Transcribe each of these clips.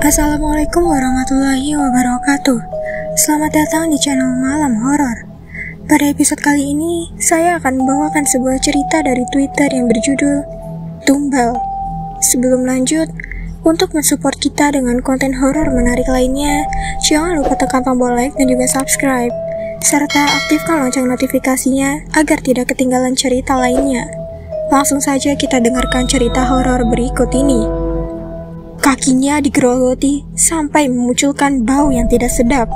Assalamualaikum warahmatullahi wabarakatuh. Selamat datang di channel Malam Horor. Pada episode kali ini, saya akan membawakan sebuah cerita dari Twitter yang berjudul Tumbal. Sebelum lanjut, untuk mensupport kita dengan konten horor menarik lainnya, jangan lupa tekan tombol like dan juga subscribe, serta aktifkan lonceng notifikasinya agar tidak ketinggalan cerita lainnya. Langsung saja kita dengarkan cerita horor berikut ini. Kakinya digerogoti sampai memunculkan bau yang tidak sedap.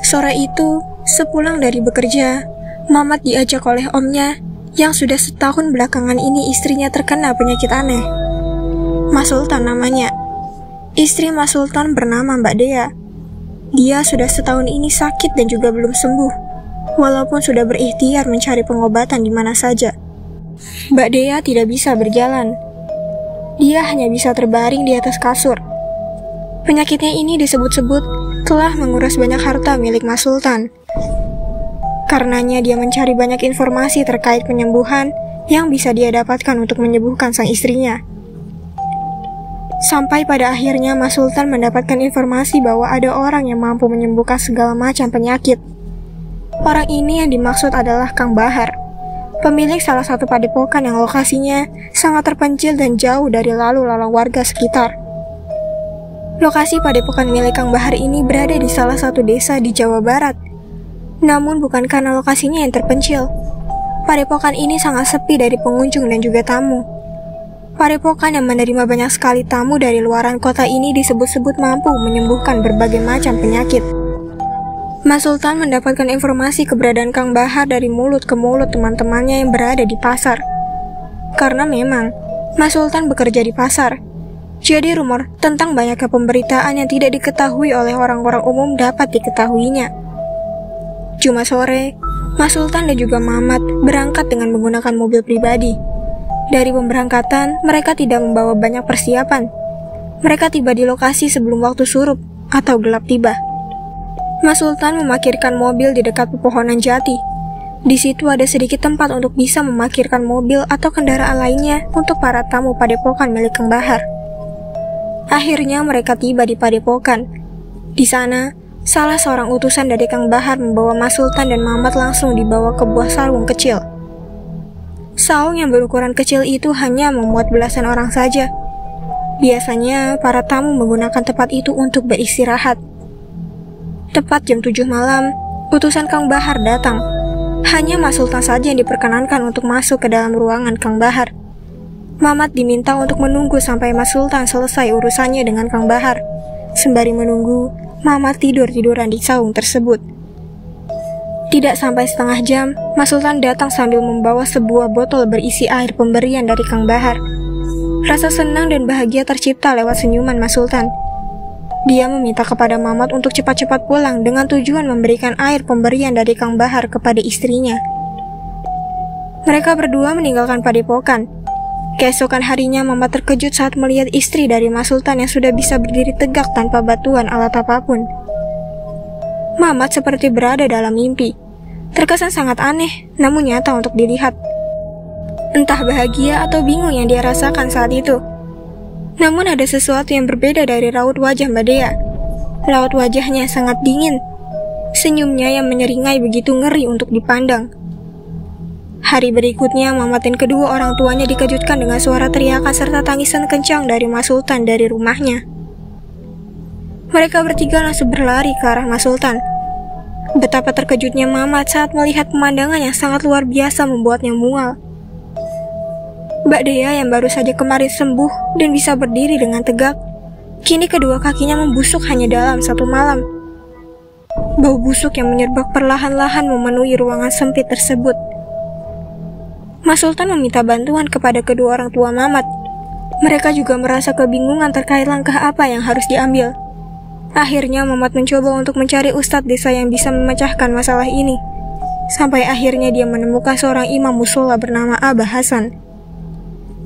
Sore itu, sepulang dari bekerja, Mamat diajak oleh omnya yang sudah setahun belakangan ini istrinya terkena penyakit aneh. Mas Sultan namanya. Istri Mas Sultan bernama Mbak Dea. Dia sudah setahun ini sakit dan juga belum sembuh, walaupun sudah berikhtiar mencari pengobatan di mana saja. Mbak Dea tidak bisa berjalan. Dia hanya bisa terbaring di atas kasur. Penyakitnya ini disebut-sebut telah menguras banyak harta milik Mas Sultan. Karenanya dia mencari banyak informasi terkait penyembuhan yang bisa dia dapatkan untuk menyembuhkan sang istrinya. Sampai pada akhirnya Mas Sultan mendapatkan informasi bahwa ada orang yang mampu menyembuhkan segala macam penyakit. Orang ini yang dimaksud adalah Kang Bahar, pemilik salah satu padepokan yang lokasinya sangat terpencil dan jauh dari lalu lalang warga sekitar. Lokasi padepokan milik Kang Bahar ini berada di salah satu desa di Jawa Barat. Namun bukan karena lokasinya yang terpencil. Padepokan ini sangat sepi dari pengunjung dan juga tamu. Padepokan yang menerima banyak sekali tamu dari luaran kota ini disebut-sebut mampu menyembuhkan berbagai macam penyakit. Mas Sultan mendapatkan informasi keberadaan Kang Bahar dari mulut ke mulut teman-temannya yang berada di pasar. Karena memang, Mas Sultan bekerja di pasar. Jadi rumor tentang banyaknya pemberitaan yang tidak diketahui oleh orang-orang umum dapat diketahuinya. Jumat sore, Mas Sultan dan juga Mamat berangkat dengan menggunakan mobil pribadi. Dari pemberangkatan, mereka tidak membawa banyak persiapan. Mereka tiba di lokasi sebelum waktu surup atau gelap tiba. Mas Sultan memarkirkan mobil di dekat pepohonan jati. Di situ ada sedikit tempat untuk bisa memarkirkan mobil atau kendaraan lainnya untuk para tamu padepokan milik Kang Bahar. Akhirnya mereka tiba di padepokan. Di sana, salah seorang utusan dari Kang Bahar membawa Mas Sultan dan Mamat langsung dibawa ke buah sarung kecil. Saung yang berukuran kecil itu hanya memuat belasan orang saja. Biasanya, para tamu menggunakan tempat itu untuk beristirahat. Tepat jam 7 malam, utusan Kang Bahar datang. Hanya Mas Sultan saja yang diperkenankan untuk masuk ke dalam ruangan Kang Bahar. Mamat diminta untuk menunggu sampai Mas Sultan selesai urusannya dengan Kang Bahar. Sembari menunggu, Mamat tidur-tiduran di saung tersebut. Tidak sampai setengah jam, Mas Sultan datang sambil membawa sebuah botol berisi air pemberian dari Kang Bahar. Rasa senang dan bahagia tercipta lewat senyuman Mas Sultan. Dia meminta kepada Mamat untuk cepat-cepat pulang dengan tujuan memberikan air pemberian dari Kang Bahar kepada istrinya. Mereka berdua meninggalkan padepokan. Keesokan harinya Mamat terkejut saat melihat istri dari Mas Sultan yang sudah bisa berdiri tegak tanpa bantuan alat apapun. Mamat seperti berada dalam mimpi. Terkesan sangat aneh, namun nyata untuk dilihat. Entah bahagia atau bingung yang dia rasakan saat itu. Namun ada sesuatu yang berbeda dari raut wajah Mbak Dea. Raut wajahnya sangat dingin. Senyumnya yang menyeringai begitu ngeri untuk dipandang. Hari berikutnya, Mamat dan kedua orang tuanya dikejutkan dengan suara teriakan serta tangisan kencang dari Mas Sultan dari rumahnya. Mereka bertiga langsung berlari ke arah Mas Sultan. Betapa terkejutnya Mamat saat melihat pemandangan yang sangat luar biasa membuatnya mual. Mbak Dea yang baru saja kemarin sembuh dan bisa berdiri dengan tegak, kini kedua kakinya membusuk hanya dalam satu malam. Bau busuk yang menyerbak perlahan-lahan memenuhi ruangan sempit tersebut. Mas Sultan meminta bantuan kepada kedua orang tua Mamat. Mereka juga merasa kebingungan terkait langkah apa yang harus diambil. Akhirnya Mamat mencoba untuk mencari ustadz desa yang bisa memecahkan masalah ini. Sampai akhirnya dia menemukan seorang imam musola bernama Abah Hasan.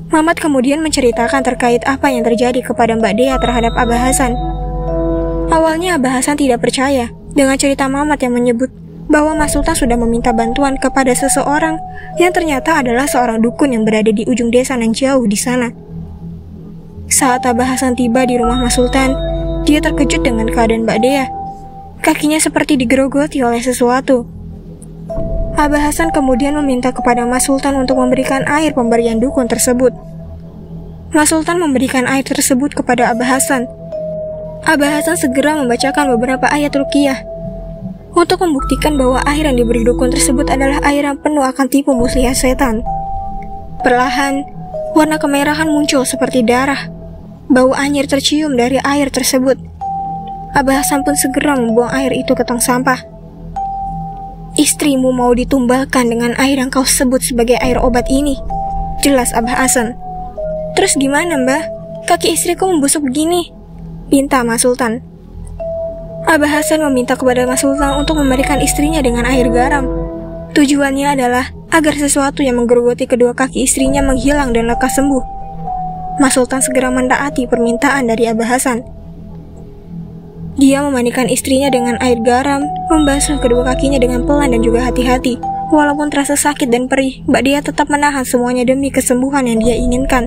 Mamat kemudian menceritakan terkait apa yang terjadi kepada Mbak Dea terhadap Abah Hasan. Awalnya Abah Hasan tidak percaya dengan cerita Mamat yang menyebut bahwa Mas Sultan sudah meminta bantuan kepada seseorang yang ternyata adalah seorang dukun yang berada di ujung desa nan jauh di sana. Saat Abah Hasan tiba di rumah Mas Sultan, dia terkejut dengan keadaan Mbak Dea. Kakinya seperti digerogoti oleh sesuatu. Abah Hasan kemudian meminta kepada Mas Sultan untuk memberikan air pemberian dukun tersebut. Mas Sultan memberikan air tersebut kepada Abah Hasan. Abah Hasan segera membacakan beberapa ayat ruqyah untuk membuktikan bahwa air yang diberi dukun tersebut adalah air yang penuh akan tipu muslihat setan. Perlahan, warna kemerahan muncul seperti darah. Bau anyir tercium dari air tersebut. Abah Hasan pun segera membuang air itu ke tong sampah. Istrimu mau ditumbalkan dengan air yang kau sebut sebagai air obat ini, jelas Abah Hasan. Terus gimana, Mbah? Kaki istriku membusuk begini, pinta Mas Sultan. Abah Hasan meminta kepada Mas Sultan untuk memberikan istrinya dengan air garam. Tujuannya adalah agar sesuatu yang menggerogoti kedua kaki istrinya menghilang dan lekas sembuh. Mas Sultan segera mentaati permintaan dari Abah Hasan. Dia memandikan istrinya dengan air garam, membasuh kedua kakinya dengan pelan dan juga hati-hati. Walaupun terasa sakit dan perih, Mbak Dea tetap menahan semuanya demi kesembuhan yang dia inginkan.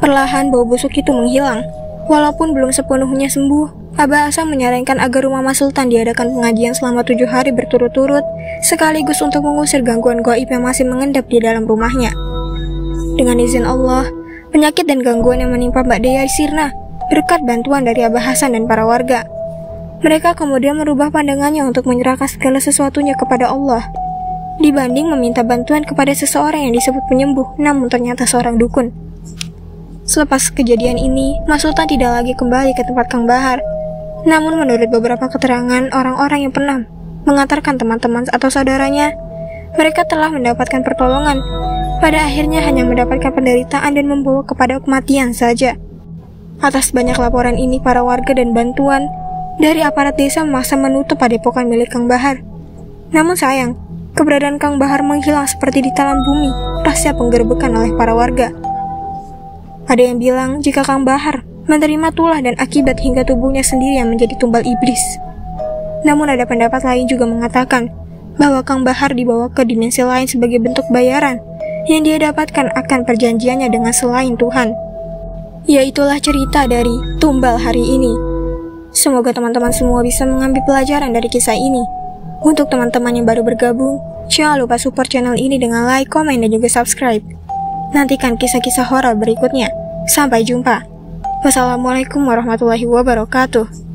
Perlahan bau busuk itu menghilang. Walaupun belum sepenuhnya sembuh, Abah Hasan menyarankan agar rumah Mas Sultan diadakan pengajian selama 7 hari berturut-turut, sekaligus untuk mengusir gangguan gaib yang masih mengendap di dalam rumahnya. Dengan izin Allah, penyakit dan gangguan yang menimpa Mbak Dea sirna berkat bantuan dari Abah Hasan dan para warga. Mereka kemudian merubah pandangannya untuk menyerahkan segala sesuatunya kepada Allah, dibanding meminta bantuan kepada seseorang yang disebut penyembuh, namun ternyata seorang dukun. Selepas kejadian ini, Mas Sultan tidak lagi kembali ke tempat Kang Bahar. Namun menurut beberapa keterangan orang-orang yang pernah mengantarkan teman-teman atau saudaranya, mereka telah mendapatkan pertolongan. Pada akhirnya hanya mendapatkan penderitaan dan membawa kepada kematian saja. Atas banyak laporan ini, para warga dan bantuan dari aparat desa memaksa menutup padepokan milik Kang Bahar. Namun sayang, keberadaan Kang Bahar menghilang seperti ditelan bumi pasca penggerbekan oleh para warga. Ada yang bilang jika Kang Bahar menerima tulah dan akibat hingga tubuhnya sendiri yang menjadi tumbal iblis. Namun ada pendapat lain juga mengatakan bahwa Kang Bahar dibawa ke dimensi lain sebagai bentuk bayaran yang dia dapatkan akan perjanjiannya dengan selain Tuhan. Yaitulah cerita dari Tumbal hari ini. Semoga teman-teman semua bisa mengambil pelajaran dari kisah ini. Untuk teman-teman yang baru bergabung, jangan lupa support channel ini dengan like, komen, dan juga subscribe. Nantikan kisah-kisah horor berikutnya. Sampai jumpa. Wassalamualaikum warahmatullahi wabarakatuh.